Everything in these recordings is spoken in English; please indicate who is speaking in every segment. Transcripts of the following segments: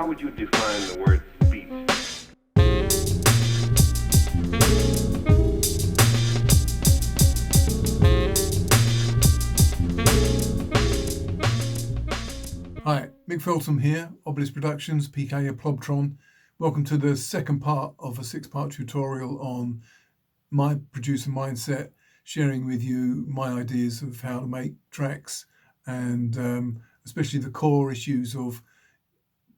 Speaker 1: how would you define the word speech?
Speaker 2: Hi, Mick Feltham here, Obelisk Productions, PK Plobtron. Welcome to the second part of a 6-part tutorial on my producer mindset, sharing with you my ideas of how to make tracks and especially the core issues of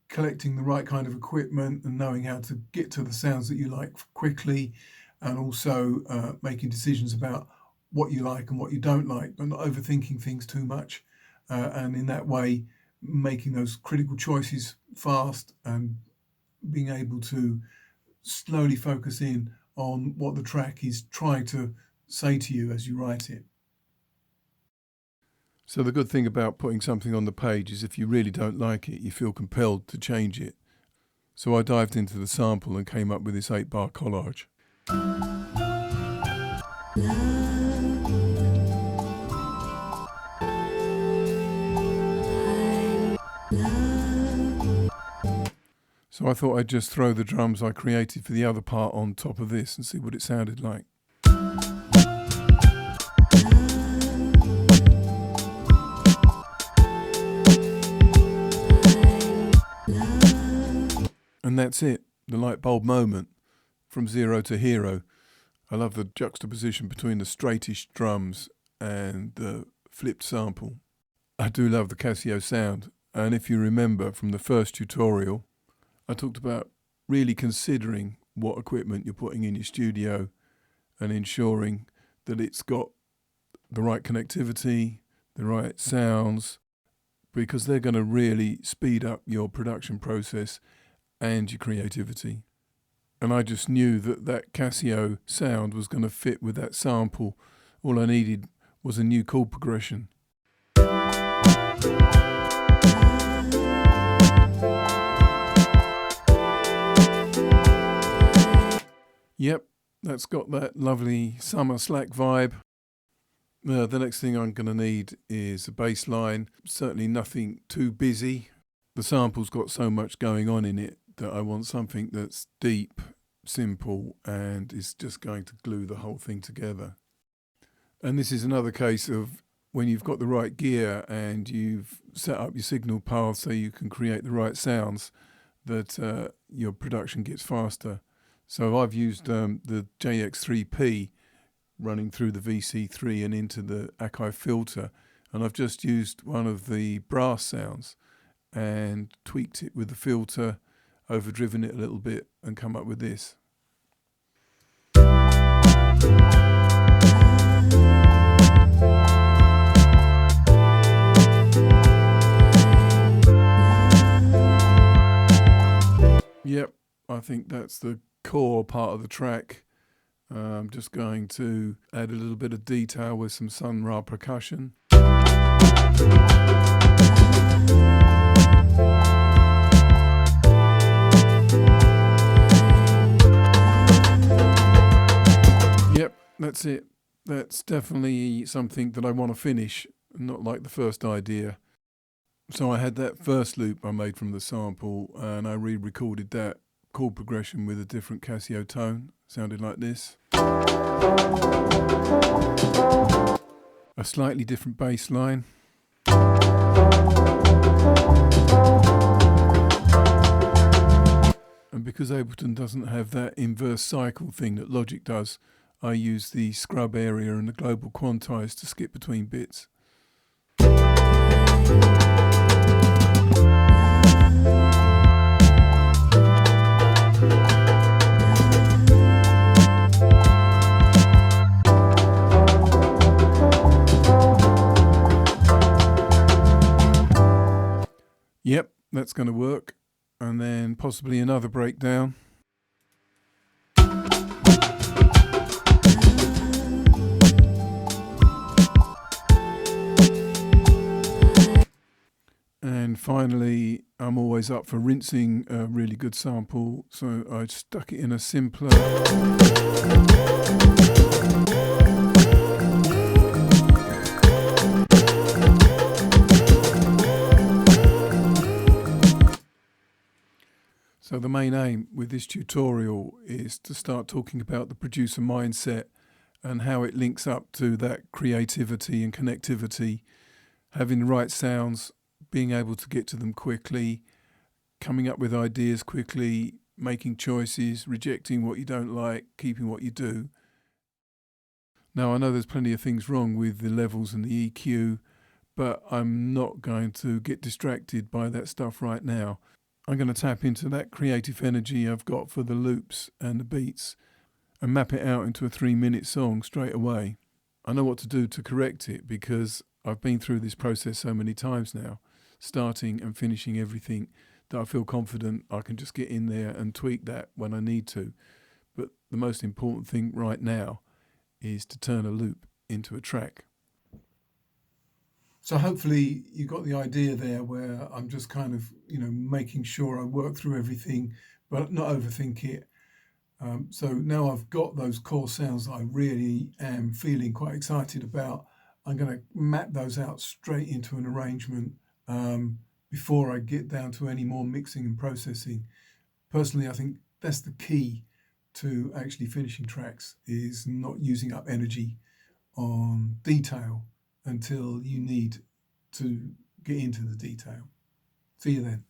Speaker 2: collecting the right kind of equipment and knowing how to get to the sounds that you like quickly, and also making decisions about what you like and what you don't like, but not overthinking things too much, and in that way making those critical choices fast and being able to slowly focus in on what the track is trying to say to you as you write it.
Speaker 3: So the good thing about putting something on the page is if you really don't like it, you feel compelled to change it. So I dived into the sample and came up with this 8-bar collage. So I thought I'd just throw the drums I created for the other part on top of this and see what it sounded like. And that's it, the light bulb moment, from zero to hero. I love the juxtaposition between the straightish drums and the flipped sample. I do love the Casio sound, and if you remember from the first tutorial, I talked about really considering what equipment you're putting in your studio and ensuring that it's got the right connectivity, the right sounds, because they're going to really speed up your production process and your creativity. And I just knew that that Casio sound was going to fit with that sample. All I needed was a new chord progression. Yep, that's got that lovely summer slack vibe. The next thing I'm going to need is a bass line, certainly nothing too busy. The sample's got so much going on in it that I want something that's deep, simple, and is just going to glue the whole thing together. And this is another case of when you've got the right gear and you've set up your signal path so you can create the right sounds, that your production gets faster. So I've used the JX3P running through the VC3 and into the Akai filter, and I've just used one of the brass sounds and tweaked it with the filter, overdriven it a little bit, and come up with this. Yep, I think that's the core part of the track. I'm just going to add a little bit of detail with some Sun Ra percussion. Yep, that's it. That's definitely something that I want to finish, not like the first idea. So I had that first loop I made from the sample and I re-recorded that chord progression with a different Casio tone. Sounded like this. A slightly different bass line. And because Ableton doesn't have that inverse cycle thing that Logic does, I use the scrub area and the global quantize to skip between bits. Yep, that's going to work. And then possibly another breakdown. And finally, I'm always up for rinsing a really good sample, so I stuck it in a simpler. So the main aim with this tutorial is to start talking about the producer mindset and how it links up to that creativity and connectivity, having the right sounds, being able to get to them quickly, coming up with ideas quickly, making choices, rejecting what you don't like, keeping what you do. Now, I know there's plenty of things wrong with the levels and the EQ, but I'm not going to get distracted by that stuff right now. I'm going to tap into that creative energy I've got for the loops and the beats and map it out into a 3-minute song straight away. I know what to do to correct it because I've been through this process so many times now, starting and finishing everything, that I feel confident I can just get in there and tweak that when I need to. But the most important thing right now is to turn a loop into a track.
Speaker 2: So hopefully you got the idea there where I'm just kind of, making sure I work through everything, but not overthink it. So now I've got those core sounds that I really am feeling quite excited about. I'm going to map those out straight into an arrangement before I get down to any more mixing and processing. Personally, I think that's the key to actually finishing tracks, is not using up energy on detail until you need to get into the detail. See you then.